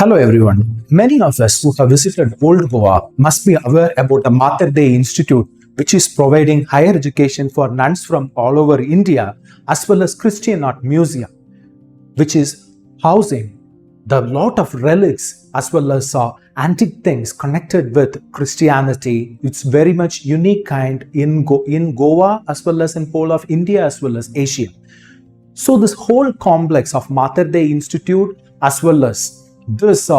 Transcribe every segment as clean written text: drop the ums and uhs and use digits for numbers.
Hello everyone. Many of us who have visited Old Goa must be aware about the Madre Institute, which is providing higher education for nuns from all over India, as well as Christian Art Museum, which is housing the lot of relics as well as antique things connected with Christianity. It's very much unique kind in Goa as well as in whole of India as well as Asia. So this whole complex of Mater Dei Institute as well as this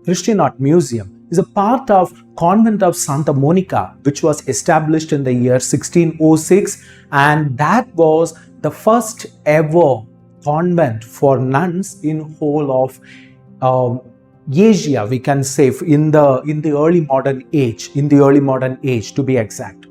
Christian Art Museum is a part of Convent of Santa Monica, which was established in the year 1606, and that was the first ever convent for nuns in whole of Asia, we can say, in the early modern age, to be exact.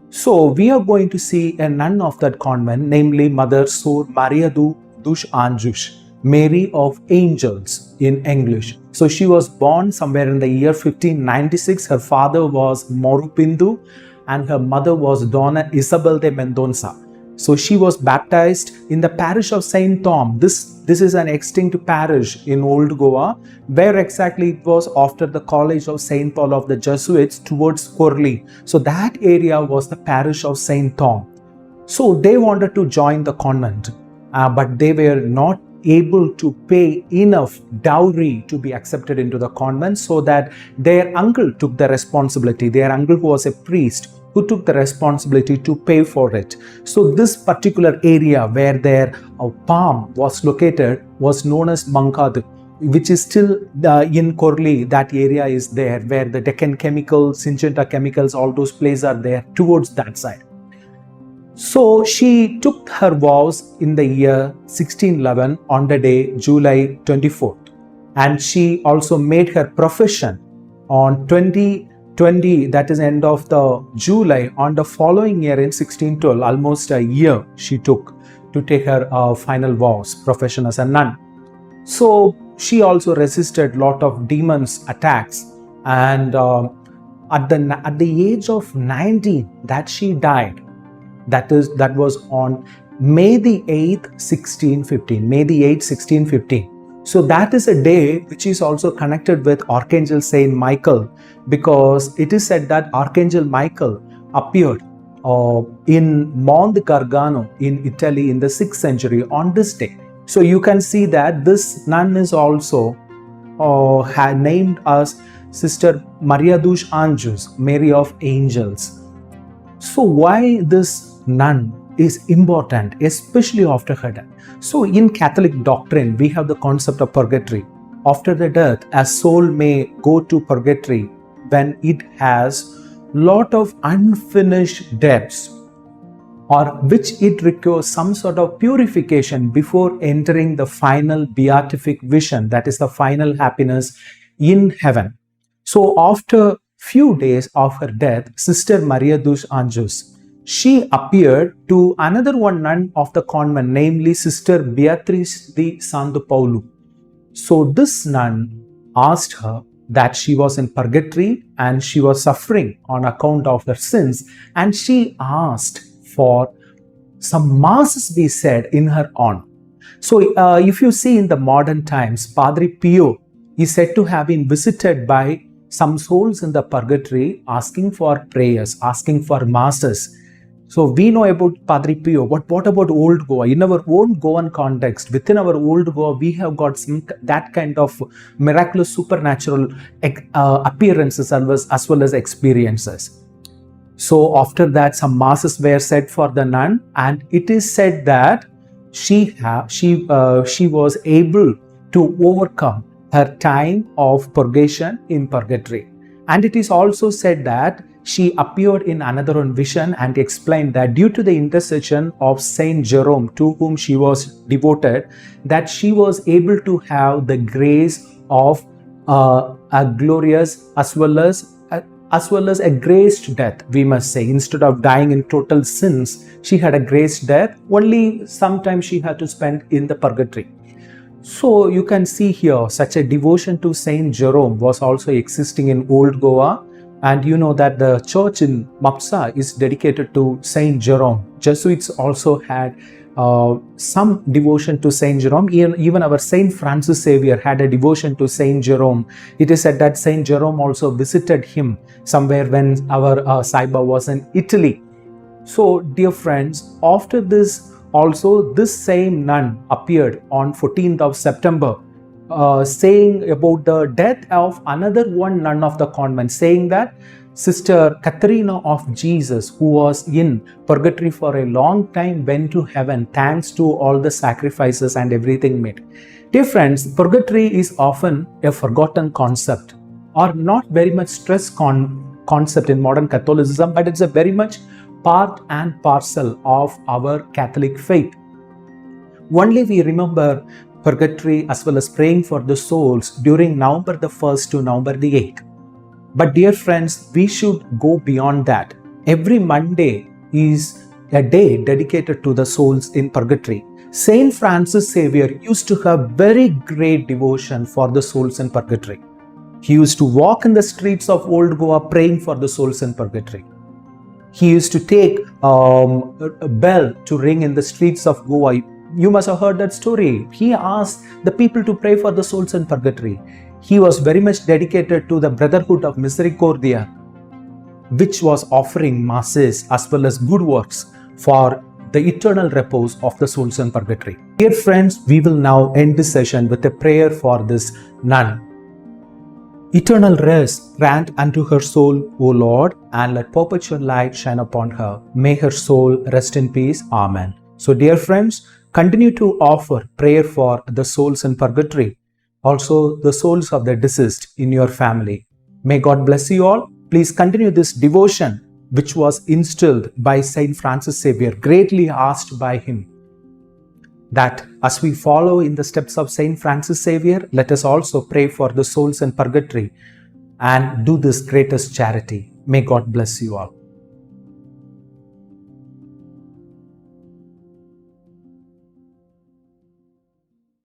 So we are going to see a nun of that convent, namely Mother Sor Maria dos Anjos, Mary of Angels in English. So she was born somewhere in the year 1596. Her father was Morupindu and her mother was Donna Isabel de Mendonça. So she was baptized in the parish of Saint Tom. This is an extinct parish in Old Goa. Where exactly it was? After the College of Saint Paul of the Jesuits towards Corley. So that area was the parish of Saint Tom. So they wanted to join the convent, but they were not able to pay enough dowry to be accepted into the convent, so that their uncle took the responsibility. Their uncle, who was a priest, who took the responsibility to pay for it. So this particular area where their palm was located was known as Mankadu, which is still in Corley. That area is there where the Deccan Chemicals, Syngenta Chemicals, all those places are there towards that side. So she took her vows in the year 1611 on the day July 24th, and she also made her profession on 2020, that is end of the July, on the following year in 1612. Almost a year she took to take her final vows, profession as a nun. So she also resisted lot of demons attacks, and at the age of 19 that she died. That was on May the 8th, 1615. May the 8th, 1615. So that is a day which is also connected with Archangel Saint Michael, because it is said that Archangel Michael appeared in Monte Gargano in Italy in the 6th century on this day. So you can see that this nun is also named as Sister Maria dos Anjos, Mary of Angels. So why this nun is important, especially after her death? So in Catholic doctrine, we have the concept of purgatory. After the death, a soul may go to purgatory when it has lot of unfinished debts, or which it requires some sort of purification before entering the final beatific vision, that is the final happiness in heaven. So after few days of her death, Sister Maria dos Anjos, she appeared to another one nun of the convent, namely Sister Beatriz de Santo Paulo. So this nun asked her that she was in purgatory and she was suffering on account of her sins, and she asked for some masses be said in her honor. So if you see in the modern times, Padre Pio is said to have been visited by some souls in the purgatory asking for prayers, asking for masses. So we know about Padre Pio, but what about Old Goa? In our own Goan context, within our Old Goa, we have got that kind of miraculous supernatural appearances as well as experiences. So after that, some masses were said for the nun, and it is said that she was able to overcome her time of purgation in purgatory. And it is also said that she appeared in another one vision and explained that due to the intercession of Saint Jerome, to whom she was devoted, that she was able to have the grace of a glorious as well as a graced death, we must say. Instead of dying in total sins, she had a graced death. Only sometimes she had to spend in the purgatory. So you can see here such a devotion to Saint Jerome was also existing in Old Goa. And you know that the church in Mapsa is dedicated to Saint Jerome. Jesuits also had some devotion to Saint Jerome. Even our Saint Francis Xavier had a devotion to Saint Jerome. It is said that Saint Jerome also visited him somewhere when our Saiba was in Italy. So, dear friends, after this also this same nun appeared on 14th of September saying about the death of another one nun of the convent, saying that Sister Katharina of Jesus, who was in purgatory for a long time, went to heaven thanks to all the sacrifices and everything made. Dear friends, purgatory is often a forgotten concept or not very much stressed concept in modern Catholicism, but it's a very much part and parcel of our Catholic faith. Only we remember purgatory as well as praying for the souls during November the 1st to November the 8th. But dear friends, we should go beyond that. Every Monday is a day dedicated to the souls in purgatory. Saint Francis Xavier used to have very great devotion for the souls in purgatory. He used to walk in the streets of Old Goa praying for the souls in purgatory. He used to take a bell to ring in the streets of Goa. You must have heard that story. He asked the people to pray for the souls in purgatory. He was very much dedicated to the Brotherhood of Misericordia, which was offering masses as well as good works for the eternal repose of the souls in purgatory. Dear friends, we will now end this session with a prayer for this nun. Eternal rest grant unto her soul, O Lord, and let perpetual light shine upon her. May her soul rest in peace. Amen. So, dear friends, continue to offer prayer for the souls in purgatory, also the souls of the deceased in your family. May God bless you all. Please continue this devotion which was instilled by Saint Francis Xavier, greatly asked by him. That as we follow in the steps of Saint Francis Xavier, let us also pray for the souls in purgatory and do this greatest charity. May God bless you all.